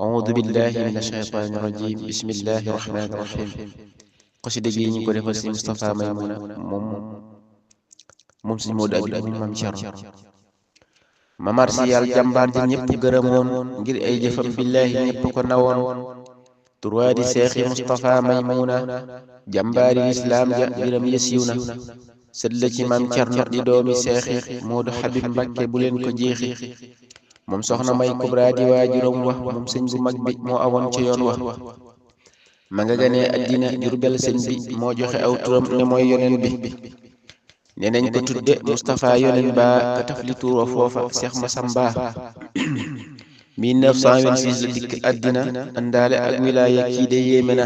أعوذ بالله من الشيطان الرجيم بسم الله الرحمن الرحيم xasida gi ñu ko defal si Moustapha Maymuna moom si Modou Abib moom Maam Cerno Mamar si yàlla jàmbaar ji ñëpp gërëmoon ngir ay jëfam billaahi ñëpp ko nawoon turwaa di seexi Moustapha Maymuna jàmbaari lislaam ja mbiram ya siiw na sët la ci Maam Cerno di doomi seexi Modou Habib Mbakke bu leen ko jeexi moom soxna May Kubra di waajuram wax moom sëñ bu mag bi moo awoon ca yoon wax ma nga ganee addina Jurbel sëñ bi moo joxe aw turam ne mooy yonen bi ne nañ ko tudde Moustapha yonen ba ka taf li tuuro foofa Seex Masamba 1926 la dikk addina àndaale ak wilaaya kii de yéeme na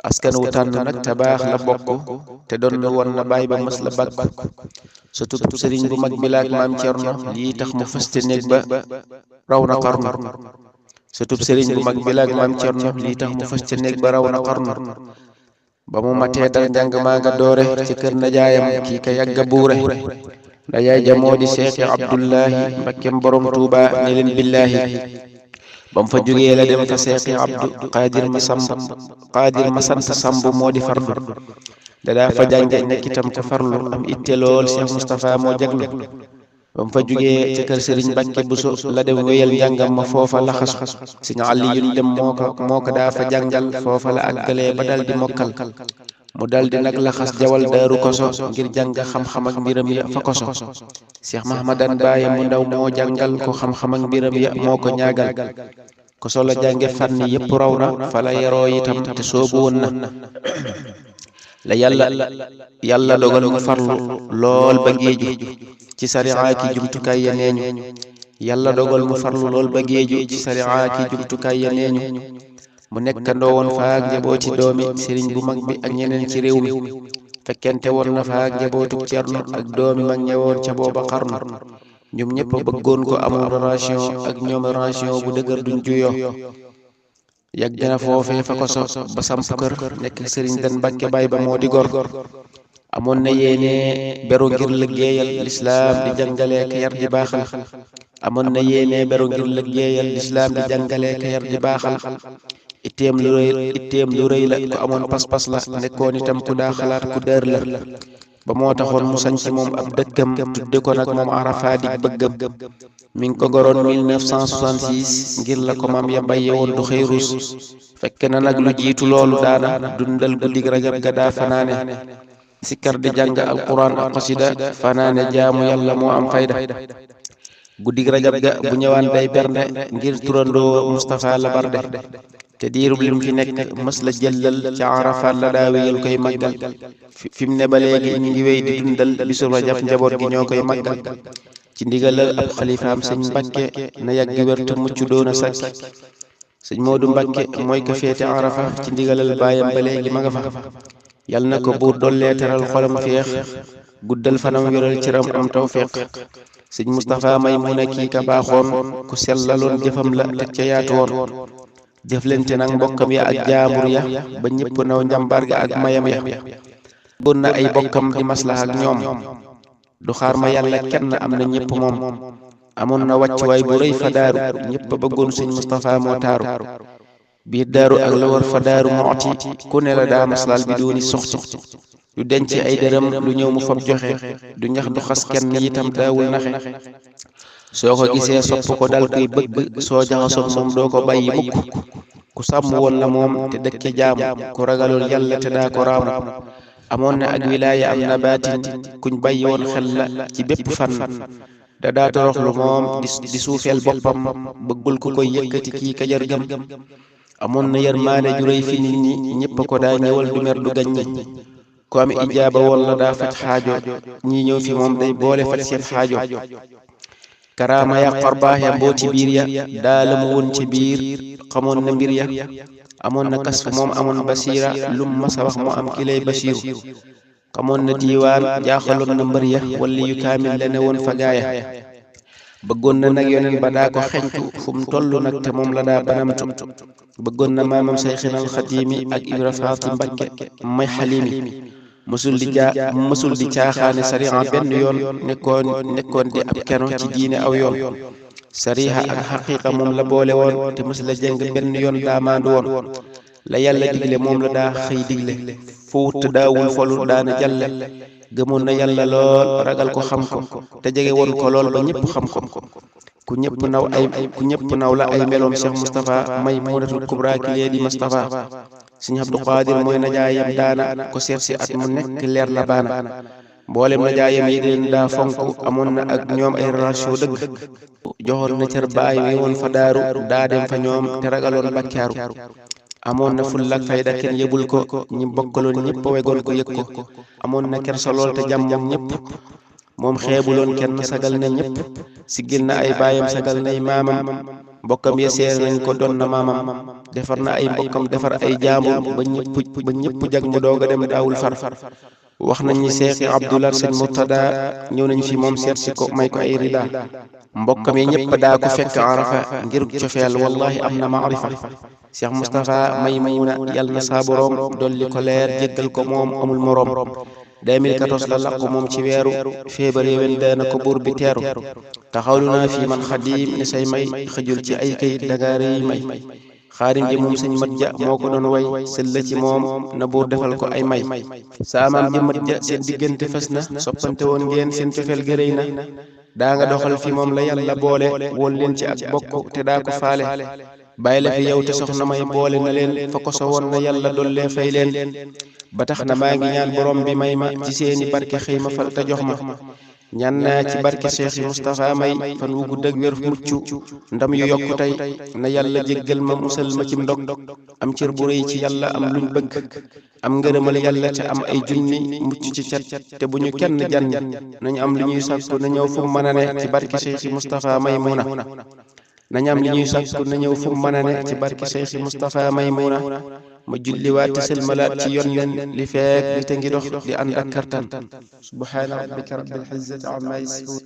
askan wu tànn nag te baax la bokk te doon woon na baay ba mas la bàkk sa tub sëriñ bu mag bi laak Maam Cerno lii tax mu fëste néeg ba raw na xarnu sëtub sëriñ bu mag bi laak Maam Cerno lii tax mu fas ca néeg ba raw na xarnu ba mu matee dal njàng maa nga doore ci kër na jaayam kii ka yàgga buure nda yaay ja moo di seexi Abdullahi Mbakkem borom Tuuba ne leen billaahi ba mu fa jógee la dem fa seexi Abdu Qaadir ma sant Samb moo di farlu dadaa fa jànge nekk itam te farlu am itte lool Seex Moustapha moo jaglu ba mu fa jugee ca kër Sëriñ Mbàkke Buso la dem wéyal njàngam ma foofa la xasu Sëriñ Aliyun dem moo ko daa fa jàngal foofa la àggalee ba dal di mokkal mu dal di nag la xas jawal daaru koso ngir jàng xam-xam ak mbiram ya fa koso Cheikh Mahmadan Baaye mu ndaw moo jàngal ko xam-xam ak mbiram ya moo ko ñaagal koso la jànge fànn yépp raw na fa la yaroo itam te soobu woon na la yàlla dogal mu farlu lool ba géeju ci sariya ki jumtukaay ya neeñu yàlla dogal mu farlu lool ba géeju ci sariya ki jumtukaay ya neeñu mu nekkandoo woon faak njabooti doomi sëriñ bu mag bi ak ñeneen ci réew mi fekkente woon na faak njabootu Cerno ak doomi mag ñewoon ca booba xarnu ñoom ñëpp bëggoon ko amul relation ak ñoom relation bu dëgër duñ juyoo yàgg na foofee fa koso ba samp kër nekk sëriñ Dan Mbàkke baay ba moo di gor amoon na yéene beru ngir liggéeyal lislaam di jàngale ka yar di baaxal amoon na yéene beru ngir liggéeyal lislaam di jàngale ka yar di baaxal itteem lu rëy la ku amoon pas-pas la nekkoon itam ku daa xalaat ku dër la ba moo taxoon mu sañ ci moom ab dëkkam tudde ko nag moom Arafa di bëggam mi ngi ko goroon 1966 ngir la ko maam ya bàyyi woon du xëy ruus fekk na nag lu jiitu loolu daana dundal guddig rajab ga daa fanaane sikkar di jàng alquran ak xasida fanaane jaamu yàlla moo am fayda guddig rajab ga bu ñëwaan day bernde ngir turandoo Moustapha la barde te diirub lim fi nekk mës la jëllal ca Arafat la daa wéyal koy màggal fi mu ne ba léegi ñu ngi wéy di dundal bisu rajab njaboot gi ñoo koy màggal ci ndigalal ab xalifaam sëñ Mbàkke na yàgg wér te mucc doona sakki sëñ Moodu Mbàkke mooy ko féete Arafa ci ndigalal baayam ba léegi ma nga fa yal na ko buur dollee teral xolam féex guddal fanam wéral cëram am tawféex sëñ Moustapha Maymuna kii ka baaxoon ku sellaloon jëfam la teg ca yaatu woon jëflente nag mbokkam ya ak jaambur ya ba ñëpp naw njàmbaar ga ak mayam ya bëggoon na ay bokkam di maslaha ak ñoom du xaar ma yàlla kenn am na ñëpp moom amoon na wàccuwaay bu rëy fa daaru ñëpp bëggoon sëñ Moustapha moo taaru biir daaru ak la war fa daaru mooti ku ne la daa maslaal bi dooni soxti du denc ay dërëm lu ñëw mu fab joxe du ñax du xas kenn itam daawul naxe soo ko gisee sopp ko dal koy bëgg soo jaxasoog moom doo ko bàyyi mukk ku sàmm woon la moom te dëkke jaamu ku ragaloon yàlla te daa ko raamu amoon na ak wilaaya am na baatin kuñ bàyyi woon xel la ci bépp fan da daa toroxlu moom di suufeel boppam bëggul ku koy yëkkati kii ka jar gëm amoon na yërmaande ju rëy fi nit ñi ñëpp ko daa ñëwal du mer du gaññi ku am ijaaba woon la daa faj xaajo ñii ñëw fi moom day boole faj seen xaajo karaama ya xarbaax ya mbooti biir ya daala mu woon ci biir xamoon na mbir ya amoon na kas moom amoon basiira lum masa wax mu am kilay basiiru xamoon na diiwaan jaaxaloon na mbër ya walli yu kaamil la ne woon fa gaaya bëggoon na nag yoneen ba daa ko xeñtu fu mu toll nag te moom la daa banamtu bëggoon na maamam Seyxinal Xadiimi ak Ibra Faati Mbakke may xalimi mësul di caaxaane sariya benn yoon nekkoon di ab keno ci diine aw yoon sariha ak xaqiqa moom la boole woon te mës la jëng benn yoon daa maandu woon la yàlla digle moom la daa xëy digle fuut daawul folu daana jalle gëmoon na yàlla lool ragal ko xam ko te jege woon ko lool ba ñëpp xam ko ku ñëpp naw la ay meloom Cheikh Moustapha Maymunatul Kubra ki lee di Moustapha Sëriñ Abdou Qadir mooy najaayam daana ko seet si at mu nekk leer la baana mboolem najaayam yi leen daa fonk amoon na ak ñoom ay relation dëgg joxoon na cër baay wi woon fa daaru daa dem fa ñoom te ragaloon bakkaaru amoon na fulla ak fayda kenn yëbul ko ñi bokkaloon ñëpp wegoon ko yëg ko amoon na kersa lool te jàmmoom ñëpp moom xeebuloon kenn sagal na ñëpp siggil na ay baayam sagal nay maamam mbokkam ya seer nañ ko doon na maamam defar na ay mbokkam defar ay jaambur ba ñëpp jag mu doog a dem daawul far wax nañ ni Seexi Abdullah Sëñ Murtada ñëw nañ fi moom seet si ko may ko ay rida mbokkam yi ñëpp daa ko fekk arafa ngir cofeel wallahi am na maarifa Cheikh Moustapha Maymuna yàlla na saa boroom dolli ko leer jéggal ko moom amul moroom 2014 la laqu moom ci weeru février wen daana ko buur bi teeru taxawlu naa fi man xadim ni say may xëjul ci ay kayit dagaare yi may xaarim ji moom sëñ mat ja moo ko doon way sëlla ci moom na buur defal ko ay may saamaam ji mat ja seen diggante fes na soppante woon ngeen seen cofeel gërëy na daa nga doxal fi moom la yàlla boole woon leen ci ak bokk te daa ko faale bàyyi la fi yow te soxna may boole na leen fa ko so woon na yàlla dollee fay leen ba tax na maa ngi ñaan borom bi may ma ci seeni barke xëy ma fal te jox ma ñaan naa ci barke Cheikh Moustapha may fan wu gudd ak wér mucc ndam yu yokku tey na yàlla jéggal ma musal ma cim ndog am cër bu rëy ci yàlla am luñ bëgg am ngërëmal yàlla te am ay junni mucc ci cat te bu ñu kenn janni nañu am li ñuy sàkku na ñëw fu mu mën a ne ci barke Cheikh Moustapha Maymuna nañu am li ñuy sàkku na ñëw fu mu mën a ne ci barke Cheikh Moustapha Maymuna ma julliwaat te sëlmalaat ci yonnen li feek li te ngi dox di ànd ak kartan subhaana rabbika rabbil izzati amma yasifun